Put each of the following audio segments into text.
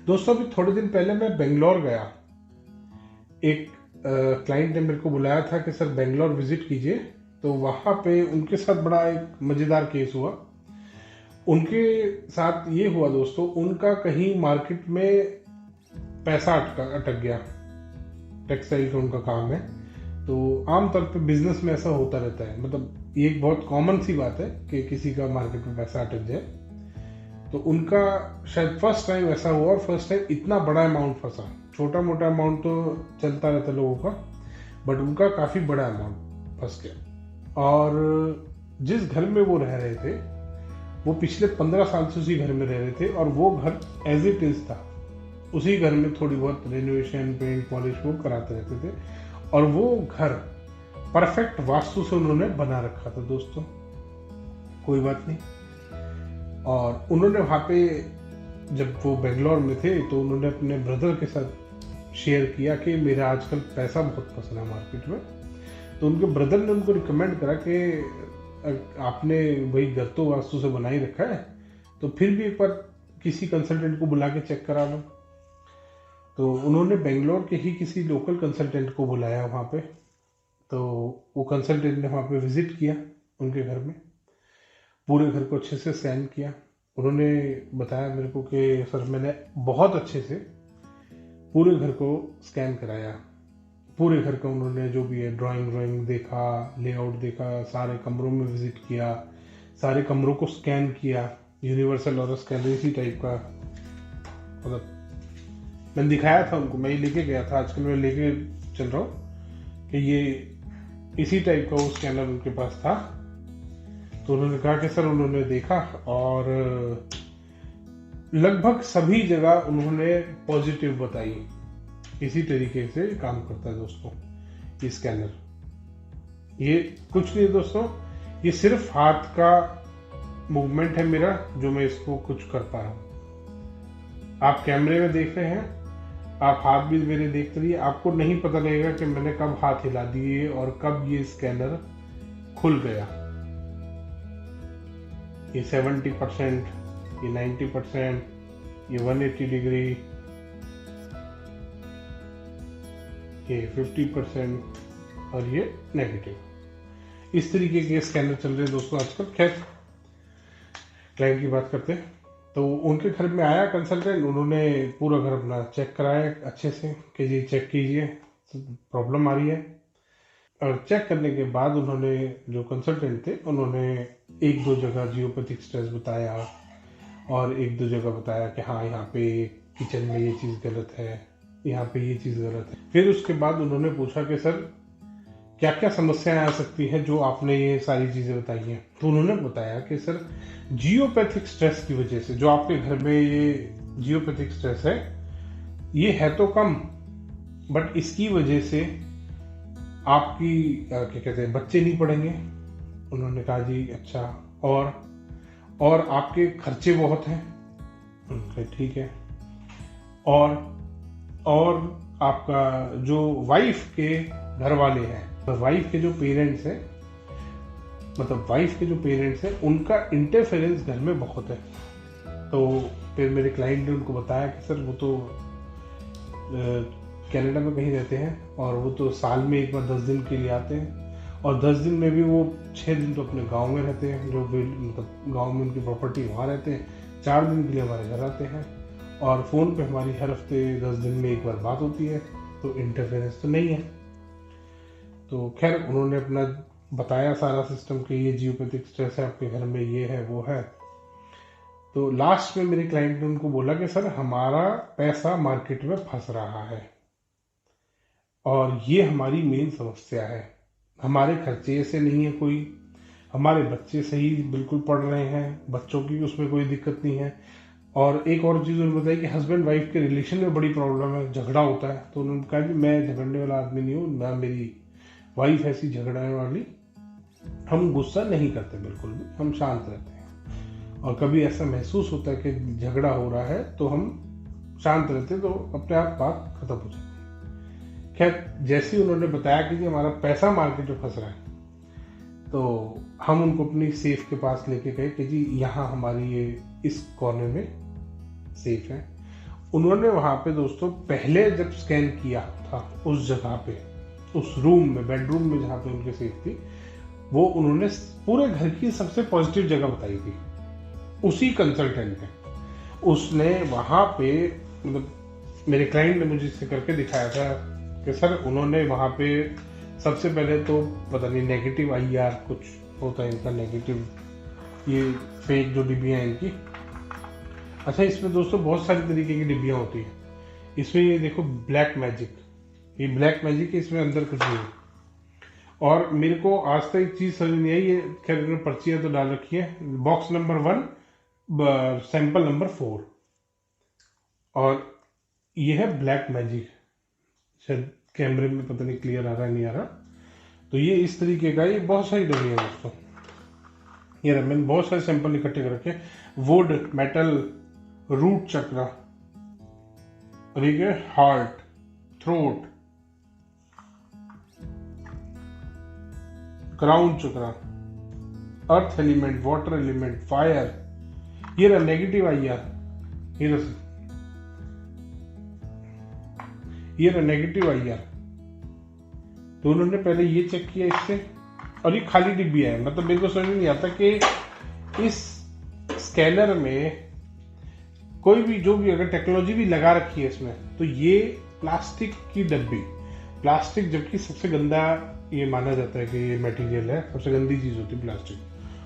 दोस्तों अभी थोड़े दिन पहले मैं बेंगलोर गया। एक क्लाइंट ने मेरे को बुलाया था कि सर बेंगलोर विजिट कीजिए। तो वहाँ पे उनके साथ बड़ा एक मज़ेदार केस हुआ। उनके साथ ये हुआ दोस्तों, उनका कहीं मार्केट में पैसा अटक गया। टेक्सटाइल का उनका काम है, तो आमतौर पे बिजनेस में ऐसा होता रहता है। मतलब ये एक बहुत कॉमन सी बात है कि किसी का मार्केट में पैसा अटक जाए। तो उनका शायद फर्स्ट टाइम ऐसा हुआ, और फर्स्ट टाइम इतना बड़ा अमाउंट फंसा। छोटा मोटा अमाउंट तो चलता रहता लोगों का, बट उनका काफ़ी बड़ा अमाउंट फंस गया। और जिस घर में वो रह रहे थे, वो पिछले 15 साल से उसी घर में रह रहे थे, और वो घर एज इट इज था। उसी घर में थोड़ी बहुत रेनोवेशन, पेंट, पॉलिश वो कराते रहते थे, और वो घर परफेक्ट वास्तु से उन्होंने बना रखा था दोस्तों। कोई बात नहीं। और उन्होंने वहाँ पे, जब वो बेंगलोर में थे, तो उन्होंने अपने ब्रदर के साथ शेयर किया कि मेरा आजकल पैसा बहुत फंस रहा है मार्केट में। तो उनके ब्रदर ने उनको रिकमेंड करा कि आपने वही घर तो वास्तु से बना ही रखा है, तो फिर भी एक बार किसी कंसल्टेंट को बुला के चेक करा लो। तो उन्होंने बेंगलोर के ही किसी लोकल कंसल्टेंट को बुलाया वहाँ पे। तो वो कंसल्टेंट ने वहाँ पे विजिट किया उनके घर में, पूरे घर को अच्छे से स्कैन किया। उन्होंने बताया मेरे को कि सर मैंने बहुत अच्छे से पूरे घर को स्कैन कराया। पूरे घर का उन्होंने जो भी है ड्राइंग देखा, लेआउट देखा, सारे कमरों में विजिट किया, सारे कमरों को स्कैन किया। यूनिवर्सल और स्कैनर इसी टाइप का, मतलब मैंने दिखाया था उनको, मैं ही लेके गया था, आजकल मैं लेके चल रहा हूँ कि ये इसी टाइप का वो स्कैनर उनके पास था। तो उन्होंने कहा कि सर उन्होंने देखा, और लगभग सभी जगह उन्होंने पॉजिटिव बताई। इसी तरीके से काम करता है दोस्तों ये स्कैनर। ये कुछ नहीं दोस्तों, ये सिर्फ हाथ का मूवमेंट है मेरा, जो मैं इसको कुछ करता हूँ। आप कैमरे में देख रहे हैं, आप हाथ भी मेरे देखते रहिए, आपको नहीं पता लगेगा कि मैंने कब हाथ हिला दिए और कब ये स्कैनर खुल गया। ये 70%, ये 90%, ये 180 डिग्री, ये 50% और ये नेगेटिव। इस तरीके के स्कैनर चल रहे हैं दोस्तों आजकल। खैर, क्लाइंट की बात करते हैं। तो उनके घर में आया कंसल्टेंट, उन्होंने पूरा घर अपना चेक कराया अच्छे से कि जी चेक कीजिए, प्रॉब्लम आ रही है। और चेक करने के बाद उन्होंने, जो कंसल्टेंट थे, उन्होंने एक दो जगह जियोपैथिक स्ट्रेस बताया, और एक दो जगह बताया कि हाँ यहाँ पे किचन में ये चीज़ गलत है, यहाँ पे ये चीज़ गलत है। फिर उसके बाद उन्होंने पूछा कि सर क्या क्या समस्याएं आ सकती हैं जो आपने ये सारी चीज़ें बताई हैं। तो उन्होंने बताया कि सर जियोपैथिक स्ट्रेस की वजह से, जो आपके घर में ये जियोपैथिक स्ट्रेस है, ये है तो कम, बट इसकी वजह से आपकी क्या कहते हैं, बच्चे नहीं पढ़ेंगे। उन्होंने कहा जी अच्छा, और आपके खर्चे बहुत हैं। ठीक है। और आपका जो वाइफ के घर वाले हैं, वाइफ के जो पेरेंट्स हैं, मतलब वाइफ के जो पेरेंट्स हैं, उनका इंटरफेरेंस घर में बहुत है। तो फिर मेरे क्लाइंट ने उनको बताया कि सर वो तो कनाडा में कहीं रहते हैं, और वो तो साल में एक बार 10 दिन के लिए आते हैं, और 10 दिन में भी वो 6 दिन तो अपने गांव में रहते हैं, जो मतलब गांव में उनकी प्रॉपर्टी वहाँ रहते हैं। 4 दिन के लिए हमारे घर आते हैं, और फ़ोन पे हमारी हर हफ्ते 10 दिन में एक बार बात होती है। तो इंटरफेरेंस तो नहीं है। तो खैर उन्होंने अपना बताया सारा सिस्टम कि ये जियोपैथिक स्ट्रेस है आपके घर में, ये है वो है। तो लास्ट में मेरे क्लाइंट ने उनको बोला कि सर हमारा पैसा मार्केट में फंस रहा है, और ये हमारी मेन समस्या है। हमारे खर्चे ऐसे नहीं है कोई, हमारे बच्चे सही बिल्कुल पढ़ रहे हैं, बच्चों की उसमें कोई दिक्कत नहीं है। और एक और चीज़ उन्होंने बताई कि हस्बैंड वाइफ के रिलेशन में बड़ी प्रॉब्लम है, झगड़ा होता है। तो उन्होंने कहा कि मैं झगड़ने वाला आदमी नहीं हूँ, ना मेरी वाइफ ऐसी झगड़ने वाली, हम गुस्सा नहीं करते बिल्कुल भी, हम शांत रहते हैं। और कभी ऐसा महसूस होता है कि झगड़ा हो रहा है तो हम शांत रहते हैं, तो अपने आप बात खत्म हो जाती है। खैर, जैसे ही उन्होंने बताया कि हमारा पैसा मार्केट में फंस रहा है, तो हम उनको अपनी सेफ के पास लेके गए कि जी यहाँ हमारी ये इस कॉर्नर में सेफ है। उन्होंने वहां पे दोस्तों पहले जब स्कैन किया था उस जगह पे, उस रूम में, बेडरूम में जहाँ पे उनकी सेफ थी, वो उन्होंने पूरे घर की सबसे पॉजिटिव जगह बताई थी। उसी कंसल्टेंट ने, उसने वहां पे, मतलब मेरे क्लाइंट ने मुझे इसे करके दिखाया था कि सर उन्होंने वहां पे सबसे पहले तो पता नहीं नेगेटिव IR कुछ होता है इनका, नेगेटिव, ये फेक जो डिब्बियाँ हैं इनकी। अच्छा, इसमें दोस्तों बहुत सारी तरीके की डिब्बियाँ होती है। इसमें ये देखो ब्लैक मैजिक, ये ब्लैक मैजिक है, इसमें अंदर कुछ नहीं है। और मेरे को आज तक एक चीज समझ नहीं आई, ये खैर पर्चियां तो डाल रखी है, बॉक्स नंबर 1 सैंपल नंबर 4, और ये है ब्लैक मैजिक। शायद कैमरे में पता नहीं क्लियर आ रहा है नहीं आ रहा। तो ये इस तरीके का, ये बहुत सारी डब्बी है दोस्तों। ये रहा, मैंने बहुत सारे सैंपल इकट्ठे कर रखे, वुड, मेटल, रूट चक्र, और ये हार्ट, थ्रोट, क्राउन चक्र, earth element, water element, fire, ये रहा नेगेटिव IR, ये रहा नेगेटिव IR। तो उन्होंने पहले ये चेक किया इससे, और ये खाली डिब्बी है। मतलब मेरे को समझ नहीं आता कि इस स्कैनर में कोई भी, जो भी अगर टेक्नोलॉजी भी लगा रखी है इसमें, तो ये प्लास्टिक की डब्बी, प्लास्टिक जबकि सबसे गंदा ये माना जाता है कि ये मटेरियल है, सबसे गंदी चीज होती है प्लास्टिक।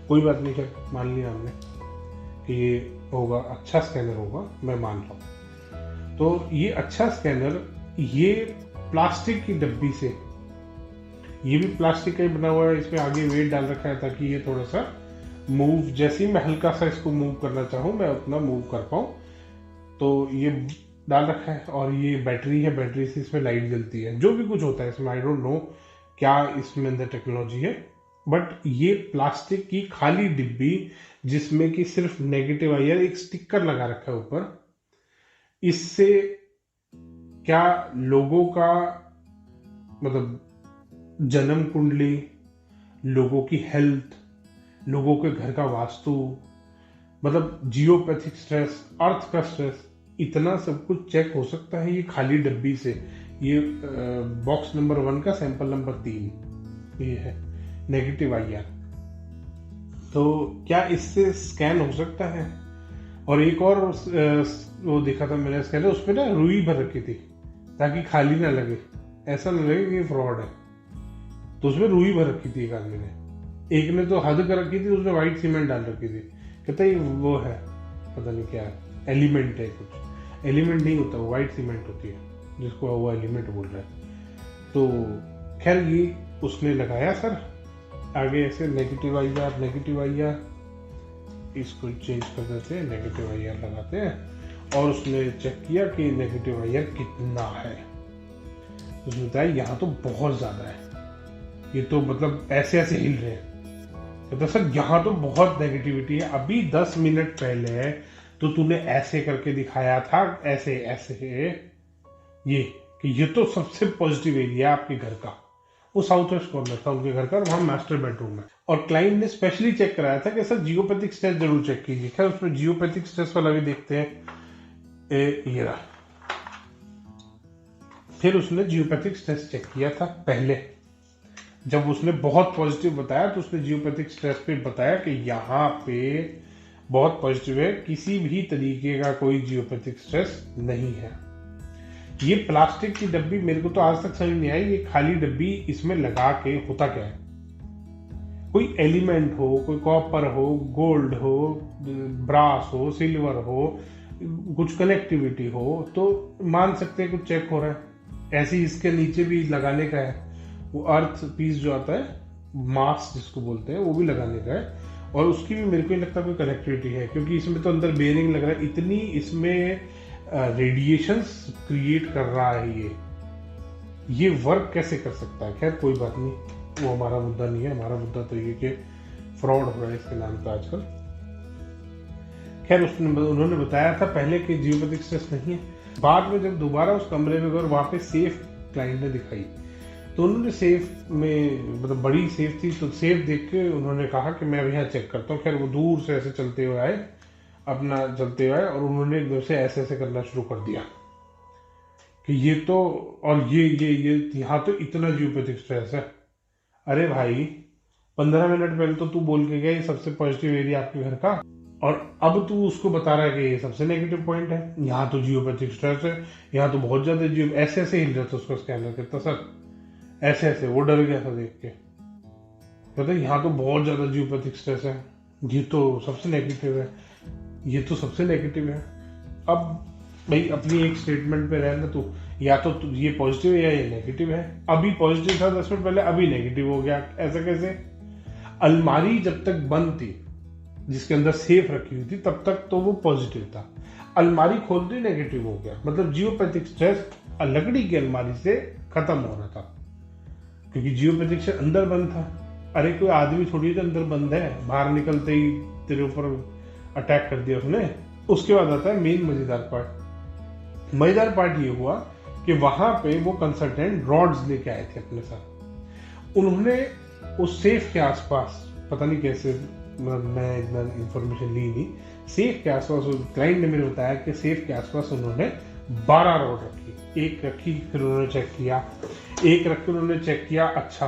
कोई बात नहीं, खैर मान लिया हमने कि ये होगा, अच्छा स्कैनर होगा, मैं मान रहा हूँ। तो ये अच्छा स्कैनर, ये प्लास्टिक की डब्बी से, ये भी प्लास्टिक का ही बना हुआ है, इसमें आगे वेट डाल रखा है ताकि ये थोड़ा सा मूव, जैसे ही मैं हल्का सा इसको मूव करना चाहूँ मैं उतना मूव कर पाऊँ, तो ये डाल रखा है। और ये बैटरी है, बैटरी से इसमें लाइट जलती है, जो भी कुछ होता है इसमें, आई डोंट नो क्या इसमें अंदर टेक्नोलॉजी है, बट ये प्लास्टिक की खाली डिब्बी जिसमें कि सिर्फ नेगेटिव IR, एक स्टिकर लगा रखा है ऊपर। इससे क्या लोगों का, मतलब जन्म कुंडली, लोगों की हेल्थ, लोगों के घर का वास्तु, मतलब जियोपैथिक स्ट्रेस, अर्थ का स्ट्रेस, इतना सब कुछ चेक हो सकता है ये खाली डब्बी से। ये बॉक्स नंबर 1 का सैंपल नंबर 3 ये है नेगेटिव IR। तो क्या इससे स्कैन हो सकता है? और एक और वो देखा था मैंने स्कैनर, उसमें ना रुई भर रखी थी ताकि खाली ना लगे, ऐसा ना लगे कि फ्रॉड है। तो उसमें रुई भर रखी थी एक आदमी ने, एक ने तो हद कर रखी थी, उसने व्हाइट सीमेंट डाल रखी थी। कहता है वो है, पता नहीं क्या है, एलिमेंट है कुछ, एलिमेंट नहीं होता, वो व्हाइट सीमेंट होती है जिसको वो एलिमेंट बोल रहा है। तो खैर ये उसने लगाया सर आगे ऐसे नेगेटिव IR, इसको चेंज कर देते हैं, नेगेटिव IR लगाते हैं, और उसने चेक किया कि नेगेटिव IR कितना है। उसने बताया यहाँ तो बहुत ज्यादा है, ये तो मतलब ऐसे ऐसे हिल रहे हैं। कहता सर यहाँ तो बहुत नेगेटिविटी है, अभी 10 मिनट पहले तो तूने ऐसे करके दिखाया था, ऐसे ऐसे ये कि ये तो सबसे पॉजिटिव एरिया आपके घर का। वो साउथ वेस्ट कॉर्नर था उनके घर का, और वहां मास्टर बेडरूम है। और क्लाइंट ने स्पेशली चेक कराया था कि सर जियोपैथिक स्ट्रेस जरूर चेक कीजिए। खैर उसमें जियोपैथिक स्ट्रेस वाला भी देखते हैं, ये रहा। फिर उसने जियोपैथिक स्ट्रेस चेक किया था पहले, जब उसने बहुत पॉजिटिव बताया तो उसने जियोपैथिक स्ट्रेस पे बताया कि यहाँ पे बहुत पॉजिटिव है, किसी भी तरीके का कोई जियोपैथिक स्ट्रेस नहीं है। ये प्लास्टिक की डब्बी मेरे को तो आज तक समझ नहीं आई, ये खाली डब्बी इसमें लगा के होता क्या है? कोई एलिमेंट हो, कोई कॉपर हो, गोल्ड हो, ब्रास हो, सिल्वर हो, कुछ कनेक्टिविटी हो तो मान सकते हैं कुछ चेक हो रहा है। ऐसे ही इसके नीचे भी लगाने का है, वो अर्थ पीस जो आता है, मास जिसको बोलते हैं, वो भी लगाने का है। और उसकी भी मेरे को नहीं लगता कोई कनेक्टिविटी है, क्योंकि इसमें तो अंदर बेयरिंग लग रहा है, इतनी इसमें रेडिएशंस क्रिएट कर रहा है। ये वर्क कैसे कर सकता है? खैर कोई बात नहीं, वो हमारा मुद्दा नहीं है। हमारा मुद्दा तो ये कि फ्रॉड हो रहा है इसके नाम पे आजकल। खैर उन्होंने बताया था पहले कि जियोपैथिक स्ट्रेस नहीं है। बाद में जब दोबारा उस कमरे में गए, वहां पे सेफ क्लाइंट ने दिखाई, तो उन्होंने सेफ में, मतलब बड़ी सेफ थी, तो सेफ देख के उन्होंने कहा कि मैं अब यहाँ चेक करता हूँ। खैर वो दूर से ऐसे चलते हुए आए अपना चलते हुए और उन्होंने एकदम से ऐसे ऐसे करना शुरू कर दिया कि ये तो, और ये यहाँ तो इतना जियोपैथिक स्ट्रेस है। अरे भाई, 15 मिनट पहले तो तू बोल के गया ये सबसे पॉजिटिव एरिया आपके घर का, और अब तू उसको बता रहा है कि ये सबसे नेगेटिव पॉइंट है, यहाँ तो जियोपैथिक स्ट्रेस है, यहाँ तो बहुत ज्यादा जियो, ऐसे ऐसे हिल रहा था उसका स्कैनर, कहता सर ऐसे ऐसे, वो डर गया था देख के, कहता यहाँ तो बहुत ज्यादा जियोपैथिक स्ट्रेस है, ये तो सबसे नेगेटिव है, ये तो सबसे नेगेटिव है। अब भाई अपनी एक स्टेटमेंट पे रहना तू, या तो ये पॉजिटिव है या ये नेगेटिव है। अभी पॉजिटिव था 10 मिनट पहले, अभी नेगेटिव हो गया, ऐसा कैसे? अलमारी जब तक बंद थी जिसके अंदर सेफ रखी हुई थी तब तक तो वो पॉजिटिव था, अलमारी खोलते ही नेगेटिव हो गया। मतलब जियोपैथिक स्ट्रेस लकड़ी की अलमारी से खत्म हो रहा था, क्योंकि जियोपैथिक से अंदर बंद था। अरे कोई आदमी थोड़ी देर अंदर बंद है, बाहर निकलते ही तेरे ऊपर अटैक कर दिया उसने। उसके बाद आता है मेन मजेदार पार्ट। मजेदार पार्ट ये हुआ कि वहां पे वो कंसल्टेंट रॉड्स लेके आए थे अपने साथ। उन्होंने उस सेफ के आसपास, पता नहीं कैसे, मैं इतना इंफॉर्मेशन ली नहीं, सेफ के आसपास क्लाइंट ने मेरे बताया कि सेफ के आसपास उन्होंने 12 रॉड रखी। एक रखी, फिर उन्होंने चेक किया, एक रख के उन्होंने चेक किया, अच्छा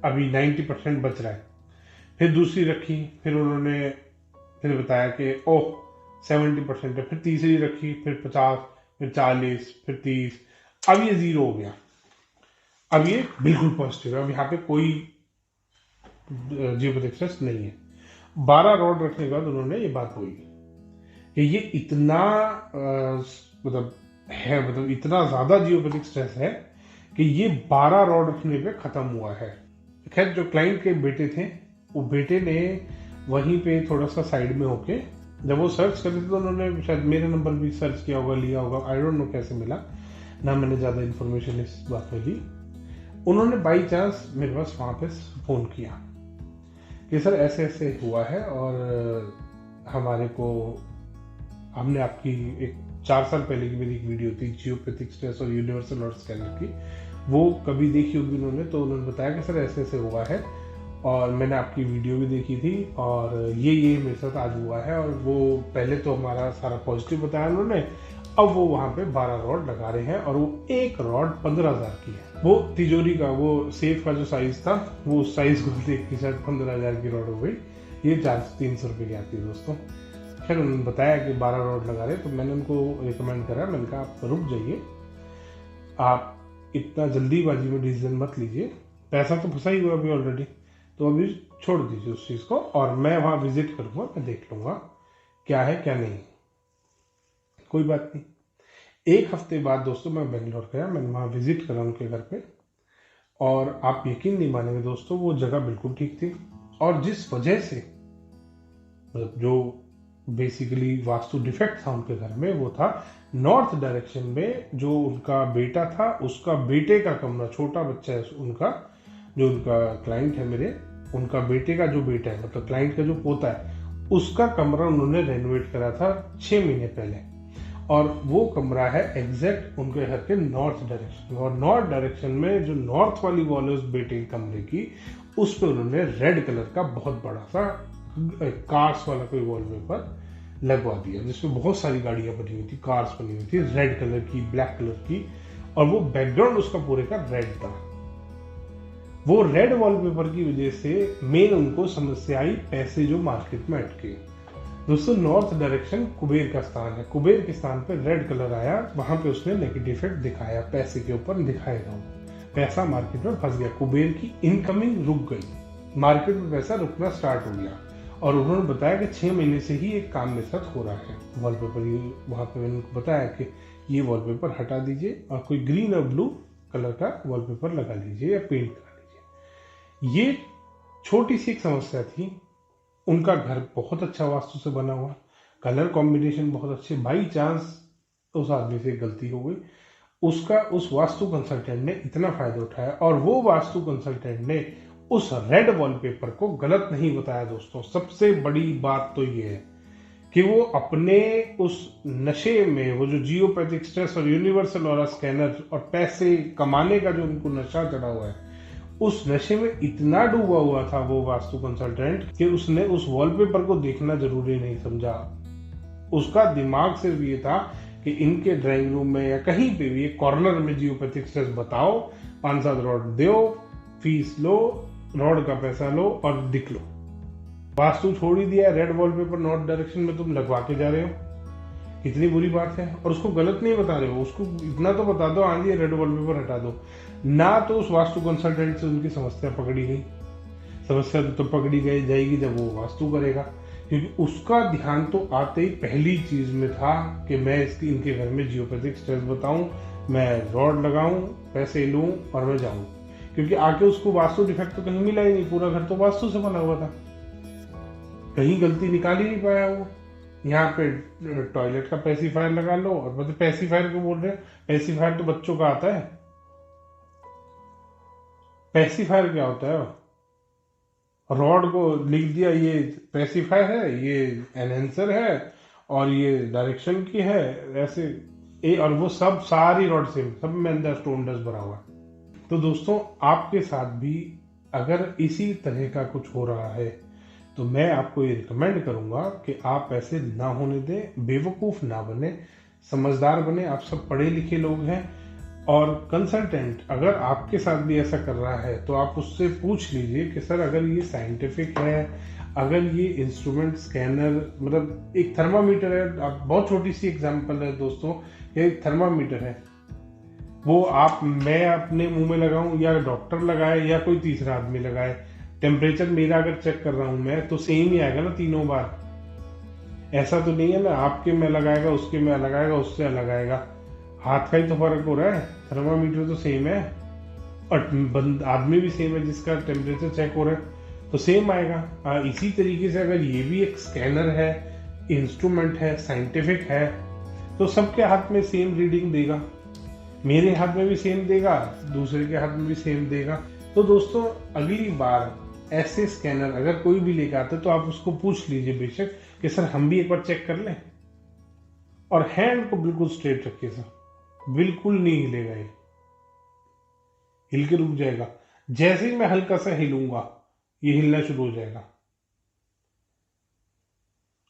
अभी 90% बच रहा है। फिर दूसरी रखी, फिर उन्होंने फिर बताया कि ओह 70% है। फिर तीसरी रखी, फिर 50, फिर 40, फिर 30, अब ये 0 हो गया। अब ये बिल्कुल पॉजिटिव है, अब यहाँ पे कोई जियोपैथिक स्ट्रेस नहीं है। 12 रॉड रखने के बाद उन्होंने ये बात बोली कि ये इतना मतलब है, मतलब इतना ज्यादा जियोपैथिक स्ट्रेस है कि ये 12 रॉड रखने पे खत्म हुआ है। खैर जो क्लाइंट के बेटे थे, वो बेटे ने वहीं पे थोड़ा सा साइड में होके जब वो सर्च कर रहे थे तो उन्होंने शायद मेरा नंबर भी सर्च किया होगा, लिया होगा, आई डोंट नो कैसे मिला ना, मैंने ज्यादा इन्फॉर्मेशन इस बात में ली। उन्होंने बाई चांस मेरे पास वहां पे फोन किया कि सर ऐसे ऐसे हुआ है और हमारे को, हमने आपकी एक 4 साल पहले की मेरी एक वीडियो थी जियोपैथिक स्ट्रेस और यूनिवर्सल नॉर्थ स्कैनर की, वो कभी देखी होगी उन्होंने, तो उन्होंने बताया कि सर ऐसे ऐसे हुआ है और मैंने आपकी वीडियो भी देखी थी और ये मेरे साथ आज हुआ है। और वो पहले तो हमारा सारा पॉजिटिव बताया उन्होंने, अब वो वहां पे 12 रॉड लगा रहे हैं और वो एक रॉड 15,000 की है। वो तिजोरी का, वो सेफ का जो साइज था, वो साइज को देख के शायद 15,000 की रॉड हो गई। ये 400-300 रुपये की आती है दोस्तों। खैर उन्होंने बताया कि 12 रॉड लगा रहे, तो मैंने उनको रिकमेंड करा, मैंने कहा आप रुक जाइए, आप इतना जल्दीबाजी में डिसीजन मत लीजिए, पैसा तो फंसा ही हुआ अभी ऑलरेडी, तो अभी छोड़ दीजिए उस चीज को और मैं वहां विजिट करूंगा, मैं देख लूंगा क्या है क्या नहीं। कोई बात नहीं। एक हफ्ते बाद दोस्तों मैं बेंगलोर गया, मैंने वहां विजिट करा उनके घर पे, और आप यकीन नहीं मानेंगे दोस्तों, वो जगह बिल्कुल ठीक थी। और जिस वजह से, मतलब जो बेसिकली वास्तु डिफेक्ट था उनके घर में, वो था नॉर्थ डायरेक्शन में जो उनका बेटा था, उसका बेटे का कमरा, छोटा बच्चा है उनका, जो उनका क्लाइंट है मेरे, उनका बेटे का जो बेटा है, मतलब क्लाइंट का जो पोता है, उसका कमरा उन्होंने रेनोवेट करा था 6 महीने पहले, और वो कमरा है एग्जैक्ट उनके घर के नॉर्थ डायरेक्शन में। और नॉर्थ डायरेक्शन में जो नॉर्थ वाली वॉल है उस बेटे के कमरे की, उस पर उन्होंने रेड कलर का बहुत बड़ा सा कार्स वाला कोई वॉलपेपर लगवा दिया, जिसमें बहुत सारी गाड़ियां बनी हुई थी, कार्स बनी हुई थी रेड कलर की, ब्लैक कलर की, और वो बैकग्राउंड उसका पूरे का रेड था। वो रेड वॉलपेपर की वजह से मेन उनको समस्या आई पैसे जो मार्केट में अटके। दोस्तों नॉर्थ डायरेक्शन कुबेर का स्थान है, कुबेर के स्थान पे रेड कलर आया, वहां पे उसने नेगेटिव इफेक्ट दिखाया, पैसे के ऊपर दिखाएगा, पैसा मार्केट में फंस गया, कुबेर की इनकमिंग रुक गई, मार्केट में पैसा रुकना स्टार्ट हो गया। और उन्होंने बताया कि 6 महीने से ही एक काम मेरे साथ हो रहा है, वॉलपेपर वहां पे मैंने उनको बताया कि ये वॉलपेपर हटा दीजिए और कोई ग्रीन और ब्लू कलर का वॉलपेपर लगा लीजिए या पेंट करा लीजिए। ये छोटी सी एक समस्या थी। उनका घर बहुत अच्छा वास्तु से बना हुआ, कलर कॉम्बिनेशन बहुत अच्छे, बाई चांस उस आदमी से गलती हो गई, उसका उस वास्तु कंसल्टेंट ने इतना फायदा उठाया, और वो वास्तु कंसल्टेंट ने उस रेड वॉलपेपर को गलत नहीं बताया दोस्तों। सबसे बड़ी बात तो ये है कि वो अपने उस नशे में, वो जो जियोपैथिक स्ट्रेस और यूनिवर्सल ऑरा स्कैनर और पैसे कमाने का जो उनको नशा चढ़ा हुआ है, उस नशे में इतना डूबा हुआ था वो वास्तु कंसल्टेंट कि उसने उस वॉलपेपर को देखना जरूरी नहीं समझा। उसका दिमाग सिर्फ ये था कि इनके ड्राइंग रूम में या कहीं पे भी एक कॉर्नर में जियोपैथिक स्ट्रेस बताओ, 5-7 रॉड दो, फीस लो, रॉड का पैसा लो और दिख लो। वास्तु छोड़ ही दिया, रेड वॉलपेपर नॉर्थ डायरेक्शन में तुम लगवा के जा रहे हो, कितनी बुरी बात है। और उसको गलत नहीं बता रहे हो, उसको इतना तो बता दो, हाँ जी रेड वॉलपेपर हटा दो ना। तो उस वास्तु कंसल्टेंट से उनकी समस्या पकड़ी गई, समस्या तो पकड़ी गई जाएगी जब वो वास्तु करेगा, क्योंकि उसका ध्यान तो आते ही पहली चीज में था कि मैं इनके घर में जियोपैथिक स्ट्रेस बताऊं, मैं रॉड लगाऊं, पैसे लूं और मैं जाऊं। क्योंकि आके उसको वास्तु डिफेक्ट तो कहीं मिला ही नहीं, पूरा घर तो वास्तु से बना हुआ था, कहीं गलती निकाल ही नहीं पाया वो। यहाँ पे टॉयलेट का पैसिफायर लगा लो, और मतलब पैसिफायर क्यों बोल रहे हैं, पैसिफायर तो बच्चों का आता है। पैसिफायर क्या होता है, रॉड को लिख दिया ये पैसिफायर है, ये एनहेंसर है और ये डायरेक्शन की है, ऐसे और वो सब सारी रॉड सेम, सब में अंदर स्टोन डस्ट भरा हुआ है। तो दोस्तों आपके साथ भी अगर इसी तरह का कुछ हो रहा है तो मैं आपको ये रिकमेंड करूंगा कि आप ऐसे ना होने दें, बेवकूफ ना बने, समझदार बने। आप सब पढ़े लिखे लोग हैं, और कंसल्टेंट अगर आपके साथ भी ऐसा कर रहा है तो आप उससे पूछ लीजिए कि सर अगर ये साइंटिफिक है, अगर ये इंस्ट्रूमेंट स्कैनर, मतलब एक थर्मामीटर है, आप बहुत छोटी सी एग्जांपल है दोस्तों, एक थर्मामीटर है, वो आप मैं अपने मुंह में लगाऊं या डॉक्टर लगाए या कोई तीसरा आदमी लगाए, टेम्परेचर मेरा अगर चेक कर रहा हूं मैं तो सेम ही आएगा ना तीनों बार। ऐसा तो नहीं है ना आपके में लगाएगा, उसके में अलग आएगा, उससे अलग आएगा, हाथ का ही तो फर्क हो रहा है, थर्मामीटर तो सेम है और आदमी भी सेम है जिसका टेम्परेचर चेक हो रहा है तो सेम आएगा। इसी तरीके से अगर ये भी एक स्कैनर है, इंस्ट्रूमेंट है, साइंटिफिक है, तो सबके हाथ में सेम रीडिंग देगा, मेरे हाथ में भी सेम देगा, दूसरे के हाथ में भी सेम देगा। तो दोस्तों अगली बार ऐसे स्कैनर अगर कोई भी लेकर आते तो आप उसको पूछ लीजिए बेशक कि सर हम भी एक बार चेक कर लें, और हैंड को बिल्कुल स्ट्रेट रखिए सर, बिल्कुल नहीं हिलेगा, ये हिल के रुक जाएगा, जैसे ही मैं हल्का सा हिलूंगा ये हिलना शुरू हो जाएगा।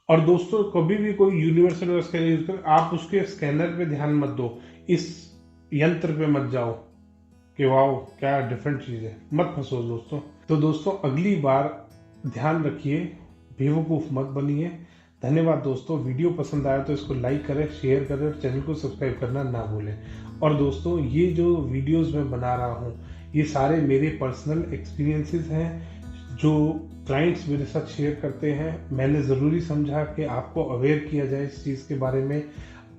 और दोस्तों कभी भी कोई यूनिवर्सल स्कैनर यूज कर, आप उसके स्कैनर पे ध्यान मत दो, इस यंत्र पे मत जाओ कि वाओ क्या डिफरेंट चीज है, मत फंसो दोस्तों। तो दोस्तों अगली बार ध्यान रखिए, बेवकूफ मत बनिए। धन्यवाद दोस्तों, वीडियो पसंद आया तो इसको लाइक करें, शेयर करें और चैनल को सब्सक्राइब करना ना भूलें। और दोस्तों ये जो वीडियोस मैं बना रहा हूँ ये सारे मेरे पर्सनल एक्सपीरियंसेस हैं जो क्लाइंट्स मेरे साथ शेयर करते हैं। मैंने ज़रूरी समझा कि आपको अवेयर किया जाए इस चीज़ के बारे में।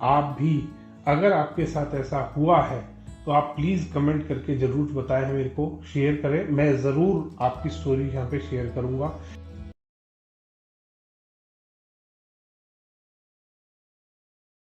आप भी अगर आपके साथ ऐसा हुआ है तो आप प्लीज़ कमेंट करके ज़रूर बताएं, मेरे को शेयर करें, मैं ज़रूर आपकी स्टोरी यहाँ पे शेयर करूँगा।